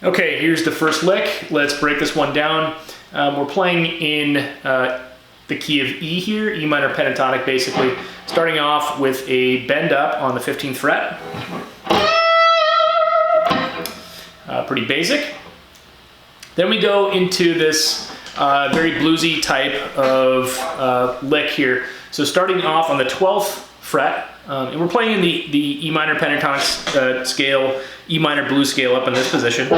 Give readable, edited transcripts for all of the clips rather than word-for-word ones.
Okay, here's the first lick. Let's break this one down. We're playing in the key of E here, E minor pentatonic basically. Starting off with a bend up on the 15th fret. Pretty basic. Then we go into this very bluesy type of lick here. So starting off on the 12th fret, and we're playing in the E minor pentatonic scale, E minor blues scale up in this position.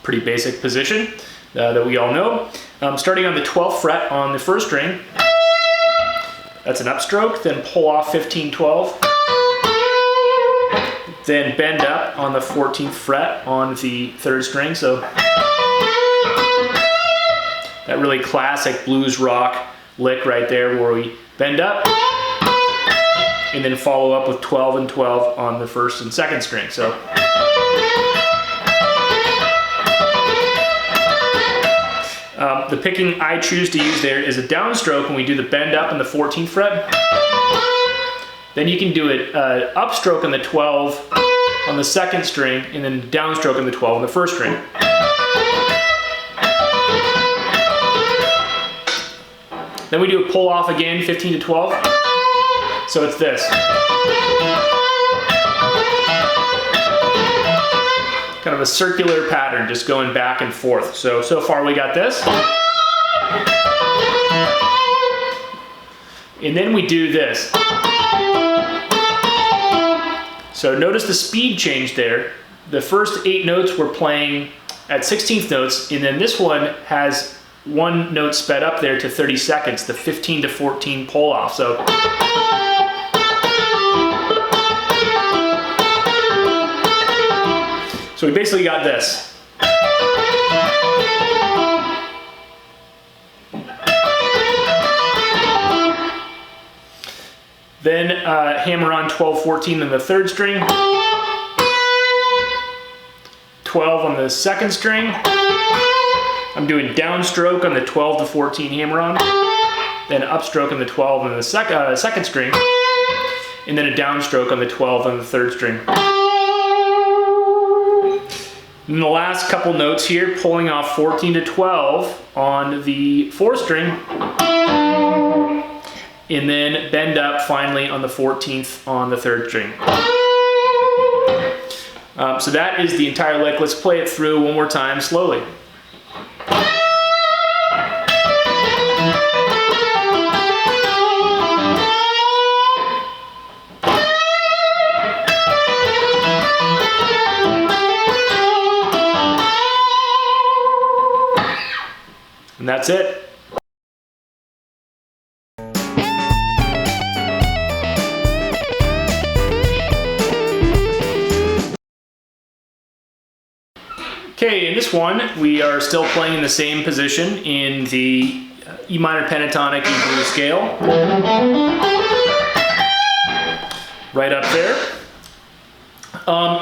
Pretty basic position that we all know. Starting on the 12th fret on the first string, that's an upstroke, then pull off 15, 12. Then bend up on the 14th fret on the third string. So that really classic blues rock lick right there where we bend up and then follow up with 12 and 12 on the first and second string. So the picking I choose to use there is a downstroke when we do the bend up on the 14th fret. Then you can do it upstroke on the 12 on the second string and then downstroke on the 12 on the first string. Then we do a pull off again, 15 to 12. So it's this. Kind of a circular pattern, just going back and forth. So far we got this. And then we do this. So notice the speed change there. The first 8 notes we're playing at 16th notes, and then this one has 1 note sped up there to 30 seconds, the 15 to 14 pull off. So we basically got this. Then hammer on 12, 14 on the third string, 12 on the second string. I'm doing downstroke on the 12 to 14 hammer on, then upstroke on the 12 on the second string, and then a downstroke on the 12 on the third string. And the last couple notes here, pulling off 14 to 12 on the fourth string, and then bend up finally on the 14th on the third string. So that is the entire lick. Let's play it through one more time slowly. And that's it. Okay, in this one, we are still playing in the same position in the E minor pentatonic E blues scale. Right up there.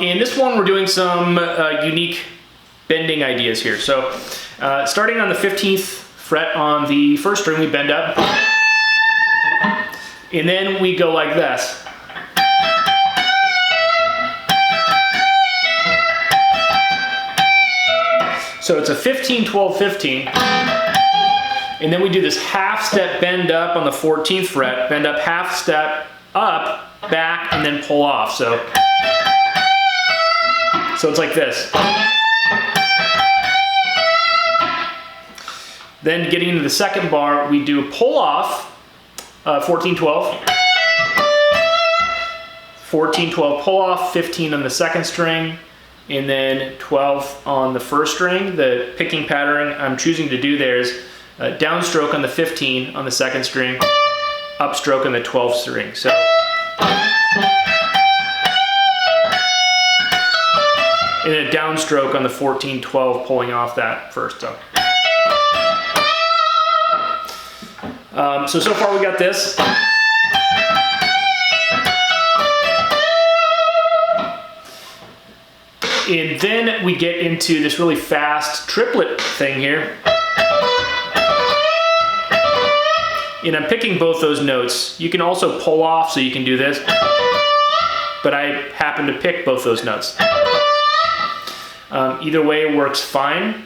In this one, we're doing some unique bending ideas here. So, starting on the 15th fret on the first string, we bend up. And then we go like this. So it's a 15, 12, 15. And then we do this half step bend up on the 14th fret, bend up half step up, back, and then pull off. So it's like this. Then getting into the second bar, we do a pull off, 14, 12. 14, 12 pull off, 15 on the second string, and then 12 on the first string. The picking pattern I'm choosing to do there is downstroke on the 15 on the second string, upstroke on the 12th string. So and a downstroke on the 14, 12 pulling off that first. So So far we got this. And then we get into this really fast triplet thing here. And I'm picking both those notes. You can also pull off, so you can do this. But I happen to pick both those notes. Either way works fine.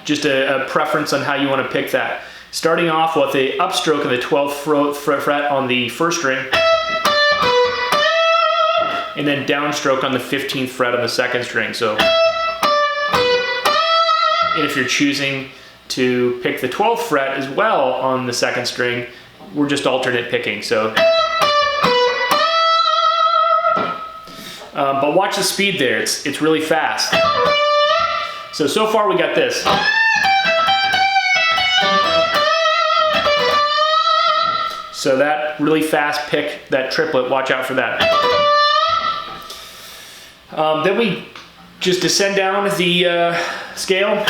Just a preference on how you want to pick that. Starting off with a upstroke of the 12th fret on the first string. And then downstroke on the 15th fret on the second string. So, and if you're choosing to pick the 12th fret as well on the second string, we're just alternate picking. So, but watch the speed there. It's really fast. So far we got this. So that really fast pick, that triplet, watch out for that. Then we just descend down the scale.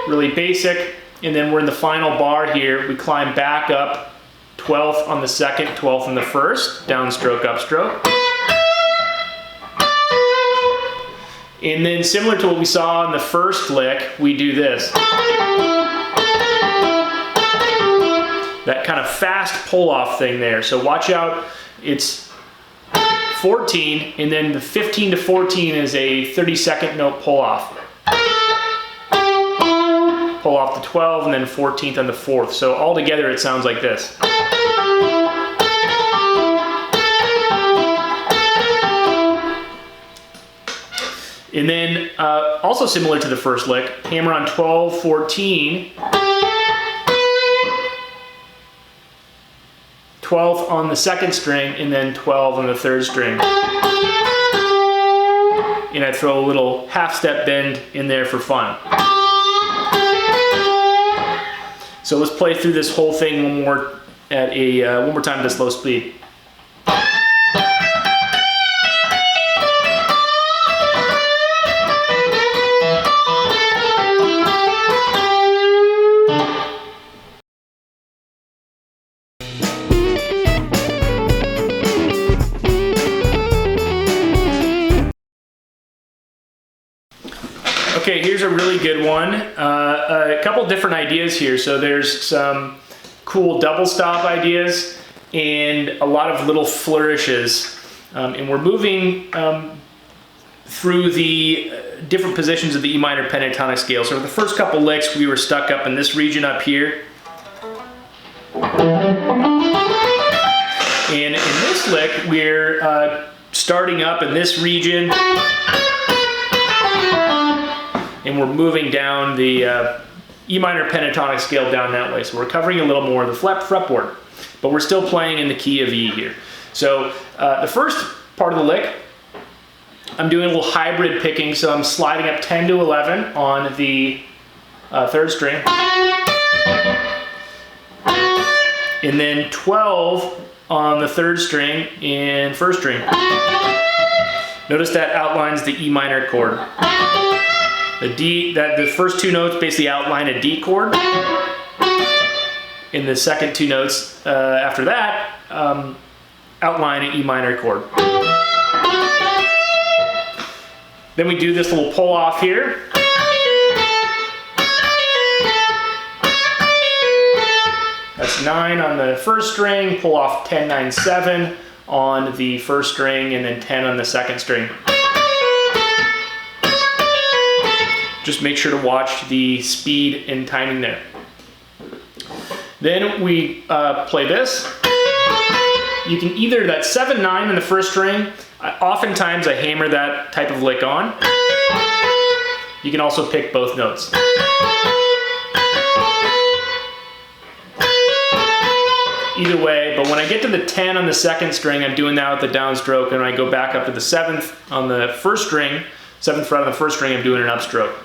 Really basic. And then we're in the final bar here. We climb back up, 12th on the second, 12th on the first, downstroke, upstroke. And then similar to what we saw in the first lick, we do this. That kind of fast pull-off thing there. So watch out, it's 14, and then the 15 to 14 is a 32nd note pull-off. Pull off the 12, and then 14th on the 4th. So all together it sounds like this. And then, also similar to the first lick, hammer on 12, 14, 12th on the second string, and then 12 on the third string. And I throw a little half-step bend in there for fun. So let's play through this whole thing one more time at a slow speed. Okay, here's a really good one. A couple different ideas here. So there's some cool double stop ideas and a lot of little flourishes. And we're moving through the different positions of the E minor pentatonic scale. So for the first couple licks, we were stuck up in this region up here. And in this lick, we're starting up in this region. And we're moving down the E minor pentatonic scale down that way. So we're covering a little more of the fretboard, but we're still playing in the key of E here. So the first part of the lick, I'm doing a little hybrid picking. So I'm sliding up 10 to 11 on the third string. And then 12 on the third string and first string. Notice that outlines the E minor chord. The first two notes basically outline a D chord. And the second two notes after that outline an E minor chord. Then we do this little pull off here. That's 9 on the first string, pull off 10, 9, 7 on the first string, and then 10 on the second string. Just make sure to watch the speed and timing there. Then we play this. You can either, that 7, 9 in the first string, oftentimes I hammer that type of lick on. You can also pick both notes. Either way, but when I get to the 10 on the second string, I'm doing that with the downstroke, and when I go back up to the 7th on the first string, 7th fret on the first string, I'm doing an upstroke.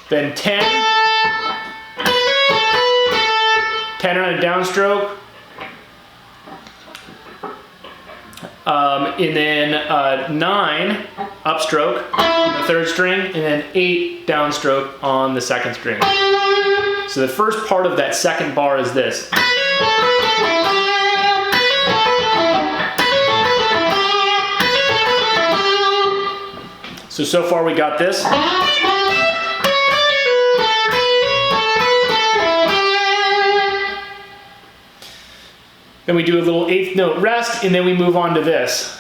Then 10, 10 on a downstroke, and then 9 upstroke on the third string, and then 8 downstroke on the second string. So the first part of that second bar is this. So far we got this. Then we do a little 8th note rest, and then we move on to this.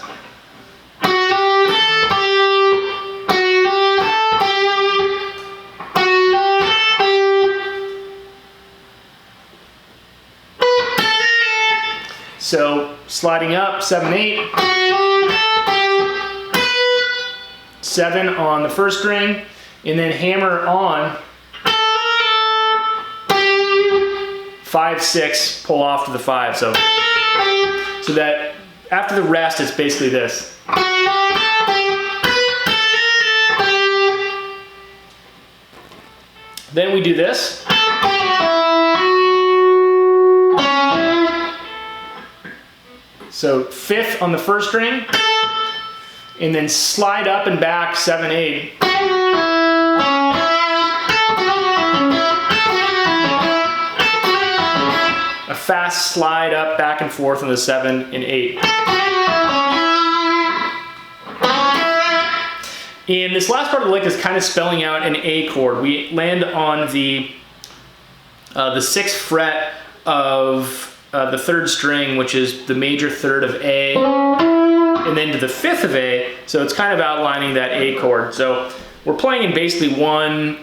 So sliding up, 7, 8, 7 on the first string, and then hammer on 5, 6, pull off to the 5. So that after the rest, it's basically this. Then we do this. So 5th on the first string, and then slide up and back 7, 8. A fast slide up, back and forth on the 7 and 8. And this last part of the lick is kind of spelling out an A chord. We land on the 6th fret of the 3rd string, which is the major 3rd of A, and then to the 5th of A, so it's kind of outlining that A chord. So we're playing in basically one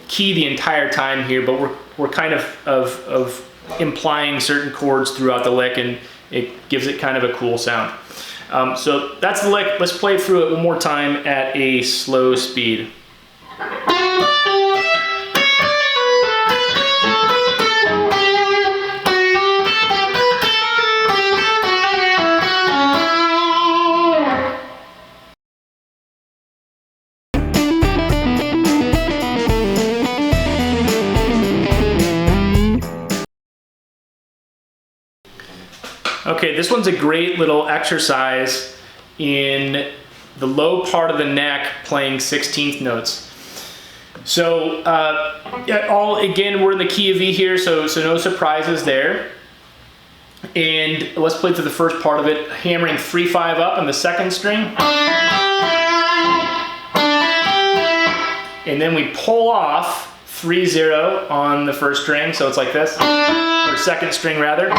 key the entire time here, but we're kind of implying certain chords throughout the lick, and it gives it kind of a cool sound. So that's the lick. Let's play through it one more time at a slow speed. Okay, this one's a great little exercise in the low part of the neck playing 16th notes. So again, we're in the key of E here, so no surprises there. And let's play through the first part of it, hammering 3, 5 up on the second string. And then we pull off 3, 0 on the first string, so it's like this, or second string rather.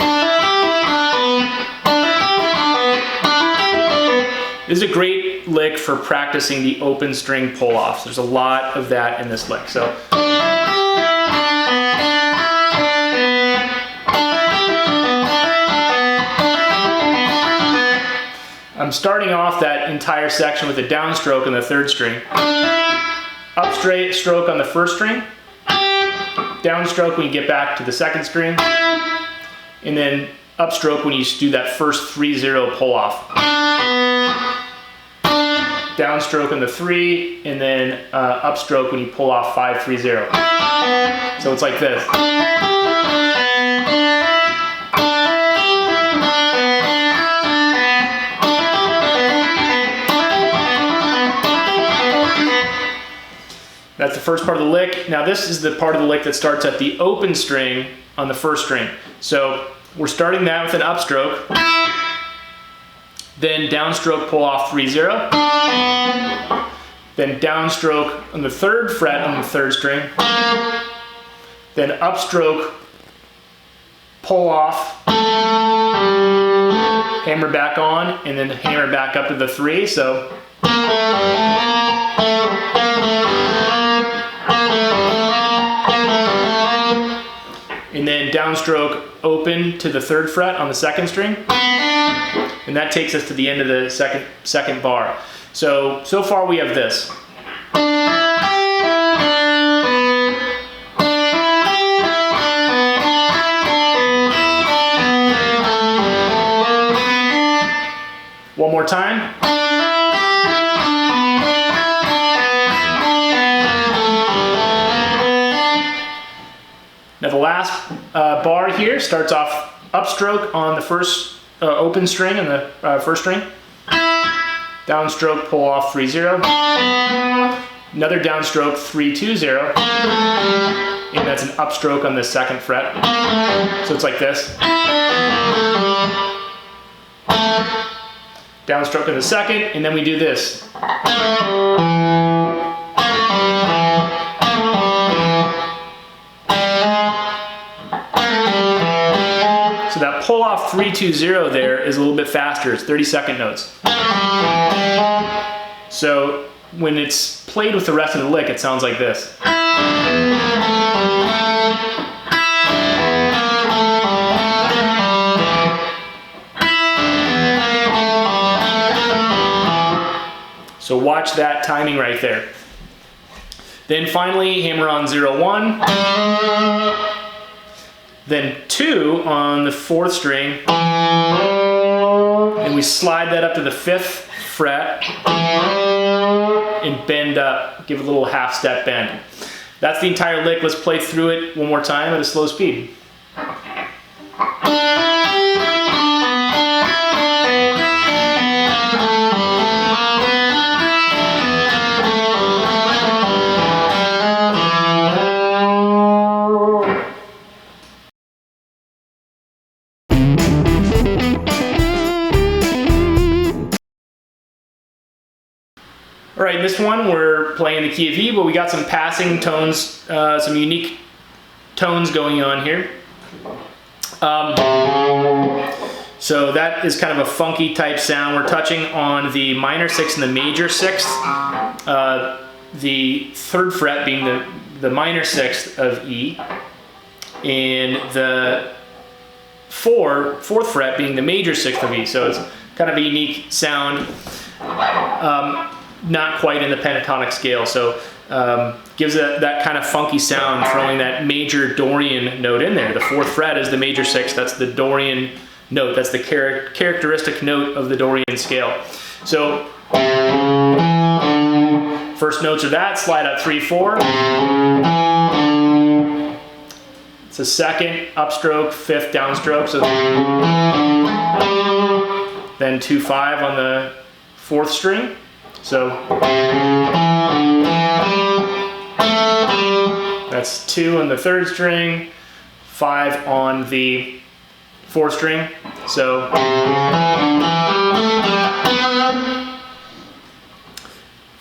This is a great lick for practicing the open string pull-offs. There's a lot of that in this lick. So I'm starting off that entire section with a downstroke on the 3rd string, upstroke on the 1st string, downstroke when you get back to the 2nd string, and then upstroke when you do that first 3, 0 pull-off. Downstroke on the 3, and then upstroke when you pull off 5, 3, 0. So it's like this. That's the first part of the lick. Now this is the part of the lick that starts at the open string on the 1st string. So we're starting that with an upstroke, then downstroke, pull off 3, 0, then downstroke on the 3rd fret on the 3rd string, then upstroke, pull off, hammer back on, and then hammer back up to the 3, so. And then downstroke open to the 3rd fret on the 2nd string. And that takes us to the end of the second bar. So far we have this. One more time. Now the last bar here starts off upstroke on the first open string and the 1st string, downstroke, pull off 3-0. Another downstroke, 3-2-0. And that's an upstroke on the 2nd fret. So it's like this. Downstroke on the 2nd, and then we do this. So that pull off 3-2-0 there is a little bit faster. It's 32nd notes. So when it's played with the rest of the lick, it sounds like this. So watch that timing right there. Then finally, hammer on 0-1. Then 2 on the 4th string. And we slide that up to the 5th fret and bend up, give it a little half step bend. That's the entire lick. Let's play through it one more time at a slow speed. All right, this one we're playing the key of E, but we got some passing tones, some unique tones going on here. So that is kind of a funky type sound. We're touching on the minor 6th and the major 6th. The 3rd fret being the minor 6th of E, and the 4th fret being the major 6th of E. So it's kind of a unique sound. Not quite in the pentatonic scale, so gives it that kind of funky sound, throwing that major Dorian note in there. The 4th fret is the major 6th, that's the Dorian note, that's the characteristic note of the Dorian scale. So first notes are that, slide up 3-4. It's a 2nd upstroke, 5th downstroke, so then 2-5 on the 4th string. So that's 2 on the 3rd string, 5 on the 4th string. So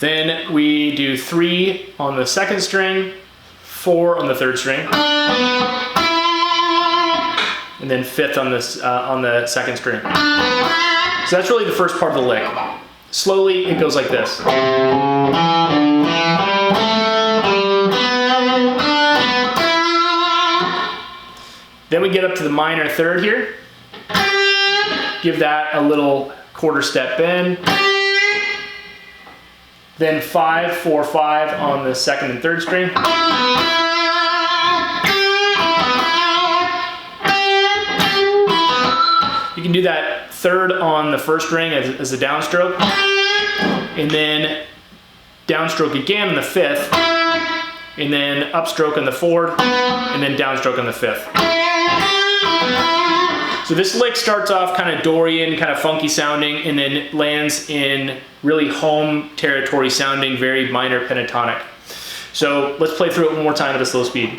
then we do 3 on the 2nd string, 4 on the 3rd string, and then 5th on the 2nd string. So that's really the first part of the lick. Slowly, it goes like this. Then we get up to the minor 3rd here. Give that a little quarter step bend. Then 5-4-5 on the 2nd and 3rd string. You can do that 3rd on the 1st string as a downstroke, and then downstroke again on the 5th, and then upstroke on the 4th, and then downstroke on the 5th. So this lick starts off kind of Dorian, kind of funky sounding, and then lands in really home territory sounding, very minor pentatonic. So let's play through it one more time at a slow speed.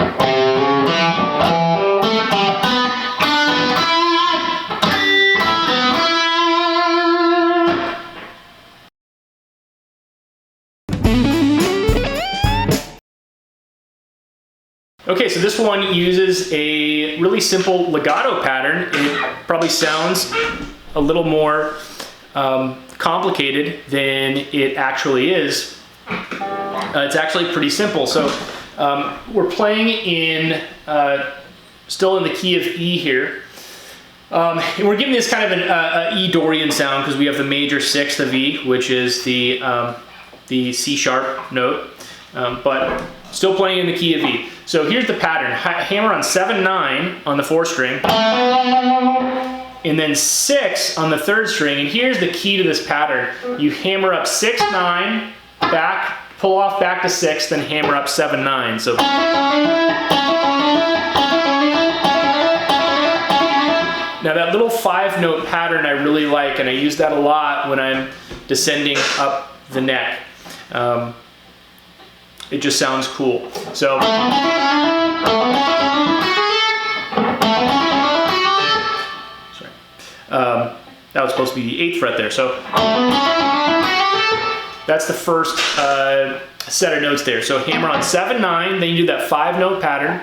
Okay, so this one uses a really simple legato pattern. It probably sounds a little more complicated than it actually is. It's actually pretty simple. So we're playing in, still in the key of E here. And we're giving this kind of an E Dorian sound because we have the major 6th of E, which is the C sharp note, but still playing in the key of E. So here's the pattern. Hammer on 7-9 on the 4th string, and then 6 on the 3rd string. And here's the key to this pattern. You hammer up 6-9, back, pull off back to 6, then hammer up 7-9. So Now that little 5-note pattern I really like, and I use that a lot when I'm descending up the neck. It just sounds cool. So, sorry. That was supposed to be the 8th fret there. So that's the first set of notes there. So hammer on 7, 9, then you do that 5-note pattern,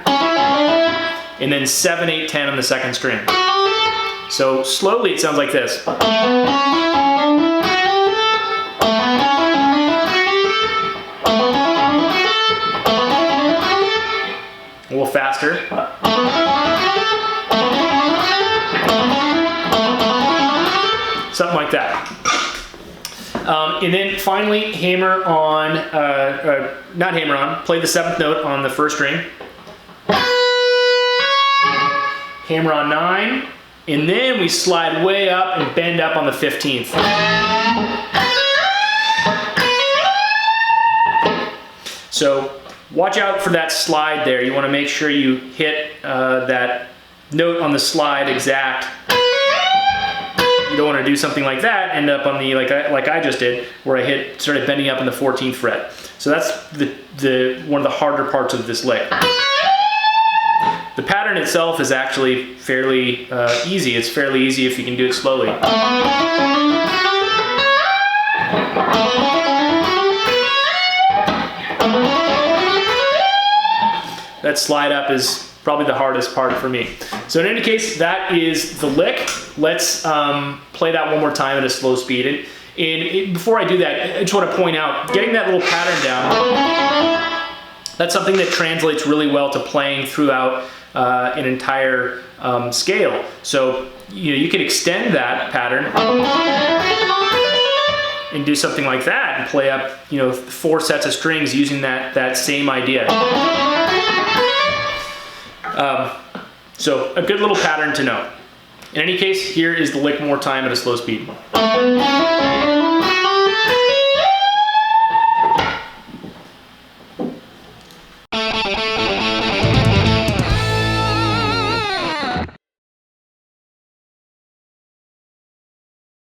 and then 7, 8, 10 on the second string. So slowly it sounds like this. A little faster. Something like that. And then finally hammer on, not hammer on, play the 7th note on the first string. Hammer on 9, and then we slide way up and bend up on the 15th. So watch out for that slide there. You want to make sure you hit that note on the slide exact. You don't want to do something like that, end up on the, like I just did, where I started bending up in the 14th fret. So that's one of the harder parts of this lick. The pattern itself is actually fairly easy. It's fairly easy if you can do it slowly. That slide up is probably the hardest part for me. So in any case, that is the lick. Let's play that one more time at a slow speed. And before I do that, I just want to point out, getting that little pattern down, that's something that translates really well to playing throughout an entire scale. So you can extend that pattern and do something like that and play up 4 sets of strings using that same idea. So a good little pattern to know. In any case, here is the lick one more time at a slow speed.